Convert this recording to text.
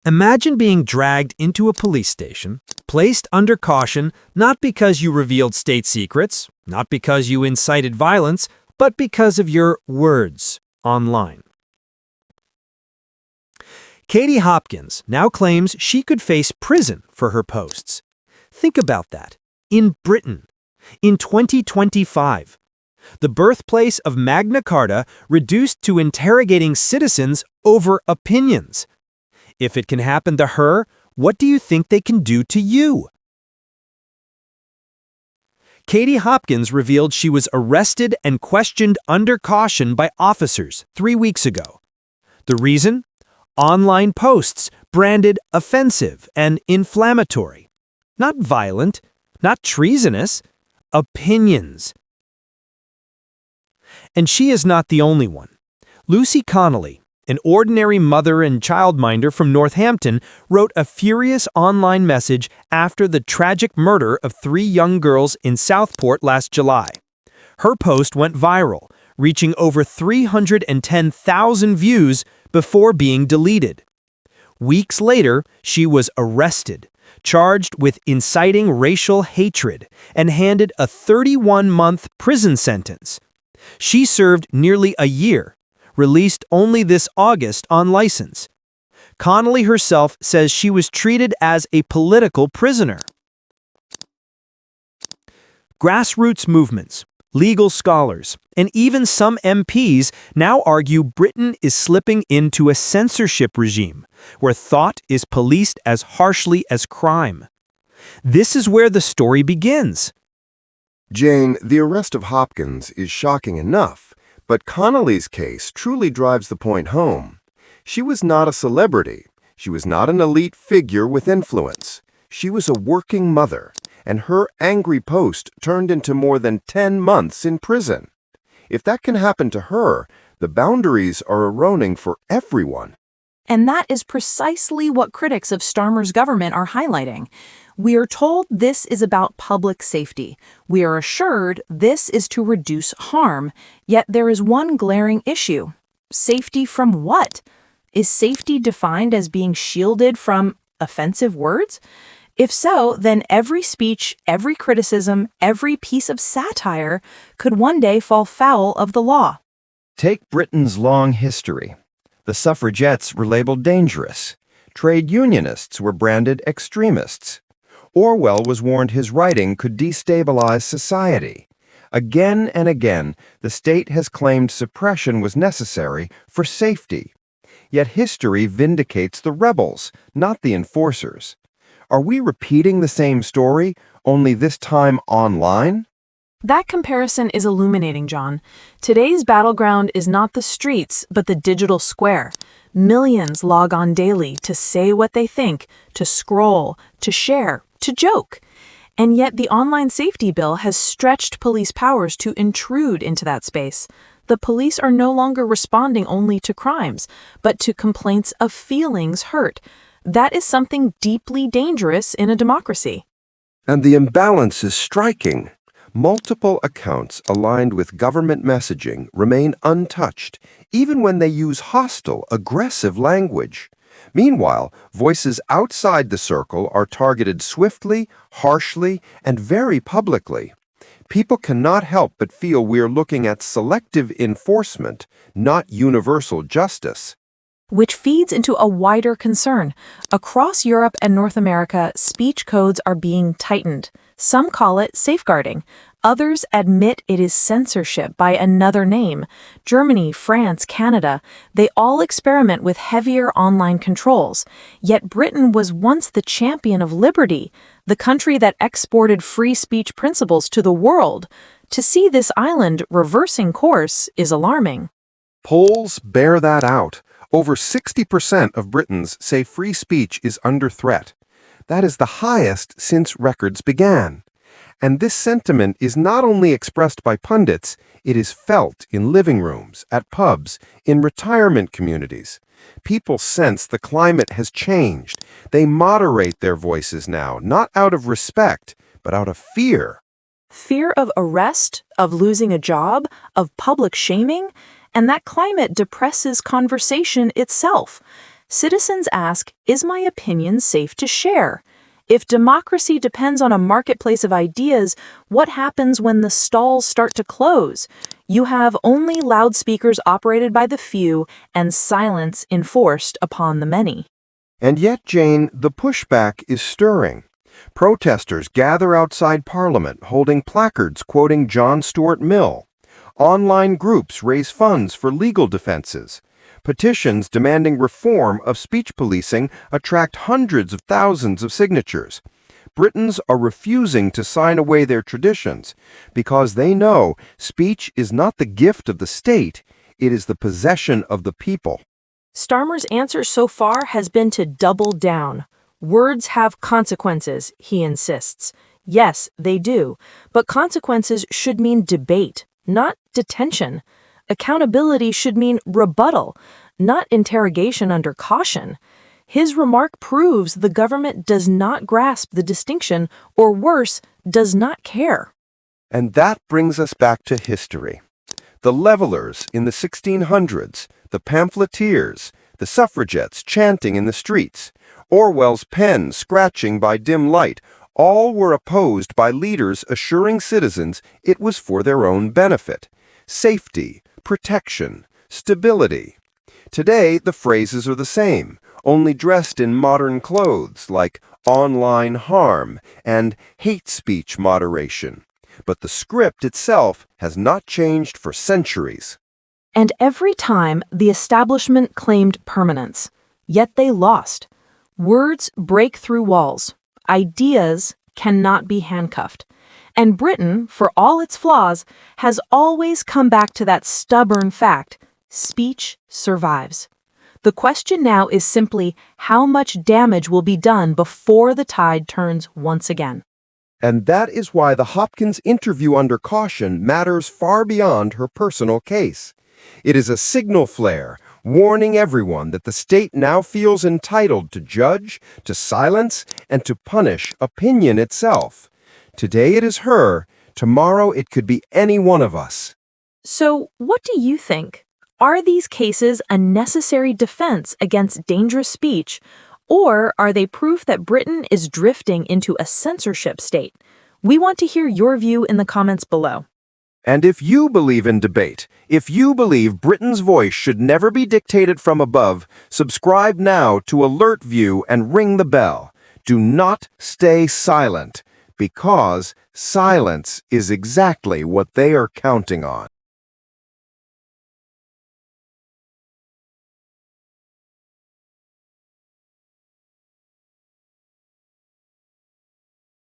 Imagine being dragged into a police station, placed under caution not because you revealed state secrets, not because you incited violence, but because of your words online. Katie Hopkins now claims she could face prison for her posts. Think about that. In Britain, in 2025, the birthplace of Magna Carta reduced to interrogating citizens over opinions. If it can happen to her, what do you think they can do to you? Katie Hopkins revealed she was arrested and questioned under caution by officers 3 weeks ago. The reason? Online posts branded offensive and inflammatory. Not violent, not treasonous, opinions. And she is not the only one. Lucy Connelly, an ordinary mother and childminder from Northampton, wrote a furious online message after the tragic murder of 3 young girls in Southport last July. Her post went viral, reaching over 310,000 views before being deleted. Weeks later, she was arrested, charged with inciting racial hatred, and handed a 31-month prison sentence. She served nearly a year, released only this August on license. Connelly herself says she was treated as a political prisoner. Grassroots movements, legal scholars, and even some MPs now argue Britain is slipping into a censorship regime, where thought is policed as harshly as crime. This is where the story begins. Jane, the arrest of Hopkins is shocking enough, but Connelly's case truly drives the point home. She was not a celebrity. She was not an elite figure with influence. She was a working mother, and her angry post turned into more than 10 months in prison. If that can happen to her, the boundaries are eroding for everyone. And that is precisely what critics of Starmer's government are highlighting. We are told this is about public safety. We are assured this is to reduce harm. Yet there is one glaring issue. Safety from what? Is safety defined as being shielded from offensive words? If so, then every speech, every criticism, every piece of satire could one day fall foul of the law. Take Britain's long history. The suffragettes were labeled dangerous. Trade unionists were branded extremists. Orwell was warned his writing could destabilize society. Again and again, the state has claimed suppression was necessary for safety. Yet history vindicates the rebels, not the enforcers. Are we repeating the same story, only this time online? That comparison is illuminating, John. Today's battleground is not the streets, but the digital square. Millions log on daily to say what they think, to scroll, to share, to joke. And yet the online safety bill has stretched police powers to intrude into that space. The police are no longer responding only to crimes, but to complaints of feelings hurt. That is something deeply dangerous in a democracy. And the imbalance is striking. Multiple accounts aligned with government messaging remain untouched, even when they use hostile, aggressive language. Meanwhile, voices outside the circle are targeted swiftly, harshly, and very publicly. People cannot help but feel we are looking at selective enforcement, not universal justice. Which feeds into a wider concern. Across Europe and North America, speech codes are being tightened. Some call it safeguarding. Others admit it is censorship by another name. Germany, France, Canada, they all experiment with heavier online controls. Yet Britain was once the champion of liberty, the country that exported free speech principles to the world. To see this island reversing course is alarming. Polls bear that out. Over 60% of Britons say free speech is under threat. That is the highest since records began. And this sentiment is not only expressed by pundits, it is felt in living rooms, at pubs, in retirement communities. People sense the climate has changed. They moderate their voices now, not out of respect, but out of fear. Fear of arrest, of losing a job, of public shaming, and that climate depresses conversation itself. Citizens ask, is my opinion safe to share? If democracy depends on a marketplace of ideas, what happens when the stalls start to close? You have only loudspeakers operated by the few and silence enforced upon the many. And yet, Jane, the pushback is stirring. Protesters gather outside Parliament holding placards quoting John Stuart Mill. Online groups raise funds for legal defenses. Petitions demanding reform of speech policing attract hundreds of thousands of signatures. Britons are refusing to sign away their traditions because they know speech is not the gift of the state, it is the possession of the people. Starmer's answer so far has been to double down. Words have consequences, he insists. Yes, they do, but consequences should mean debate, not detention. Accountability should mean rebuttal, not interrogation under caution. His remark proves the government does not grasp the distinction, or worse, does not care. And that brings us back to history. The levelers in the 1600s, the pamphleteers, the suffragettes chanting in the streets, Orwell's pen scratching by dim light, all were opposed by leaders assuring citizens it was for their own benefit. Safety, protection, stability. Today, the phrases are the same, only dressed in modern clothes like online harm and hate speech moderation. But the script itself has not changed for centuries. And every time, the establishment claimed permanence. Yet they lost. Words break through walls. Ideas cannot be handcuffed. And Britain, for all its flaws, has always come back to that stubborn fact: speech survives. The question now is simply how much damage will be done before the tide turns once again. And that is why the Hopkins interview under caution matters far beyond her personal case. It is a signal flare, warning everyone that the state now feels entitled to judge, to silence, and to punish opinion itself. Today it is her, tomorrow it could be any one of us. So, what do you think? Are these cases a necessary defense against dangerous speech, or are they proof that Britain is drifting into a censorship state? We want to hear your view in the comments below. And if you believe in debate, if you believe Britain's voice should never be dictated from above, subscribe now to Alert View and ring the bell. Do not stay silent, because silence is exactly what they are counting on.